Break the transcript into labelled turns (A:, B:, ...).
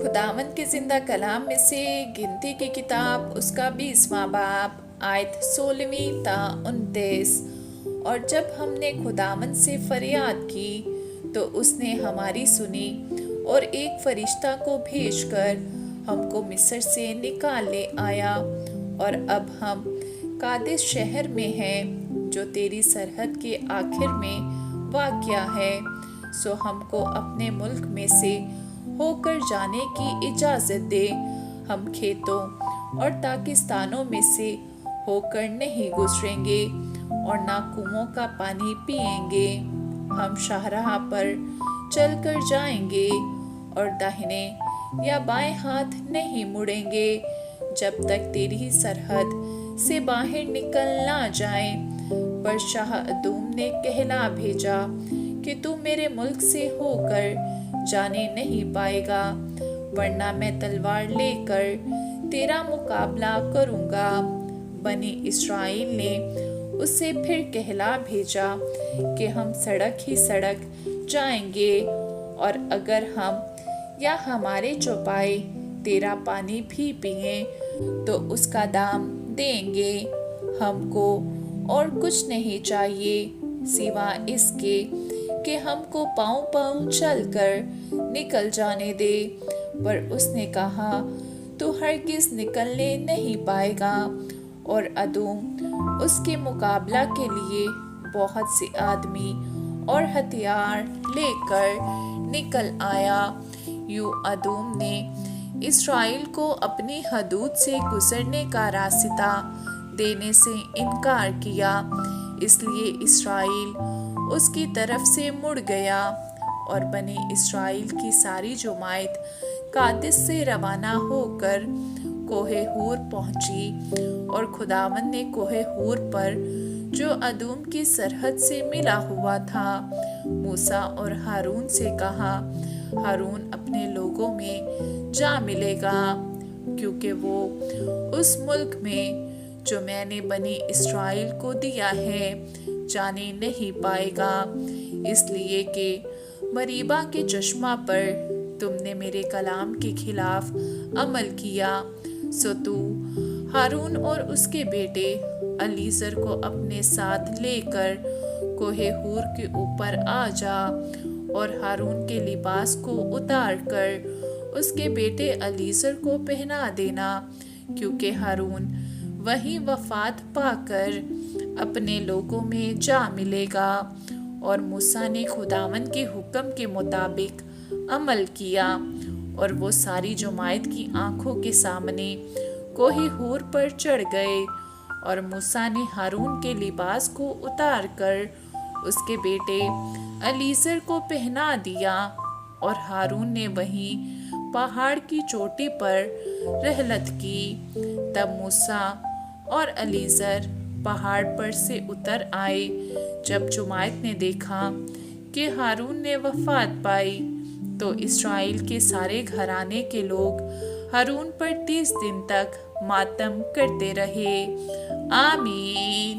A: خداوند کے زندہ کلام میں سے گنتی کی کتاب اس کا 20واں باب آیت 16 تا 29۔ اور جب ہم نے خداوند سے فریاد کی تو اس نے ہماری سنی اور ایک فرشتہ کو بھیج کر ہم کو مصر سے نکال لے آیا، اور اب ہم قادس شہر میں ہیں جو تیری سرحد کے آخر میں واقع ہے۔ سو ہم کو اپنے ملک میں سے ہو کر جانے کی اجازت دے۔ ہم کھیتوں اور تاکستانوں میں سے ہو کر نہیں گزریں گے اور نہ کنووں کا پانی پئیں گے۔ ہم شاہراہ پر چل کر جائیں گے اور داہنے یا بائیں ہاتھ نہیں مڑیں گے جب تک تیری سرحد سے باہر نکل نہ جائیں۔ پر شاہ ادوم نے کہلا بھیجا کہ تو میرے ملک سے ہو کر جانے نہیں پائے گا، ورنہ میں تلوار لے کر تیرا مقابلہ کروں گا۔ بنی اسرائیل نے اس سے پھر کہلا بھیجا کہ ہم سڑک ہی سڑک جائیں گے، اور اگر ہم یا ہمارے چوپائے تیرا پانی بھی پئیں تو اس کا دام دیں گے۔ ہم کو اور کچھ نہیں چاہیے سوا اس کے کہ ہم کو پاؤں پاؤں چل کر نکل جانے دے۔ پر اس نے کہا تو ہرگز نکلنے نہیں پائے گا، اور ادوم اس کے مقابلہ کے لیے بہت سے آدمی اور ہتھیار لے کر نکل آیا۔ یوں ادوم نے اسرائیل کو اپنی حدود سے گزرنے کا راستہ دینے سے انکار کیا، اس لیے اسرائیل اس کی طرف سے مڑ گیا، اور بنی اسرائیل کی ساری جماعت قادس سے روانہ ہو کر کوہ حور پہنچی۔ اور خداوند نے کوہ حور پر جو ادوم کی سرحد سے ملا ہوا تھا موسیٰ اور ہارون سے کہا، ہارون اپنے لوگوں میں جا ملے گا، کیونکہ وہ اس ملک میں جو میں نے بنی اسرائیل کو دیا ہے جانے نہیں پائے گا، اس لیے کہ مریبہ کے چشمہ پر تم نے میرے کلام کے خلاف عمل کیا۔ سو تو ہارون اور اس کے بیٹے الیعزر کو اپنے ساتھ لے کر کوہ حور کے اوپر آ جا، اور ہارون کے لباس کو اتار کر اس کے بیٹے الیعزر کو پہنا دینا، کیونکہ ہارون وہیں وفات پا کر اپنے لوگوں میں جا ملے گا۔ اور موسیٰ نے خداوند کے حکم کے مطابق عمل کیا، اور وہ ساری جماعت کی آنکھوں کے سامنے کوہ حور پر چڑھ گئے، اور موسیٰ نے ہارون کے لباس کو اتار کر اس کے بیٹے الیعزر کو پہنا دیا، اور ہارون نے وہیں پہاڑ کی چوٹی پر رحلت کی۔ تب موسیٰ اور الیعزر پہاڑ پر سے اتر آئے۔ جب جماعت نے دیکھا کہ ہارون نے وفات پائی تو اسرائیل کے سارے گھرانے کے لوگ ہارون پر 30 دن تک ماتم کرتے رہے۔ آمین۔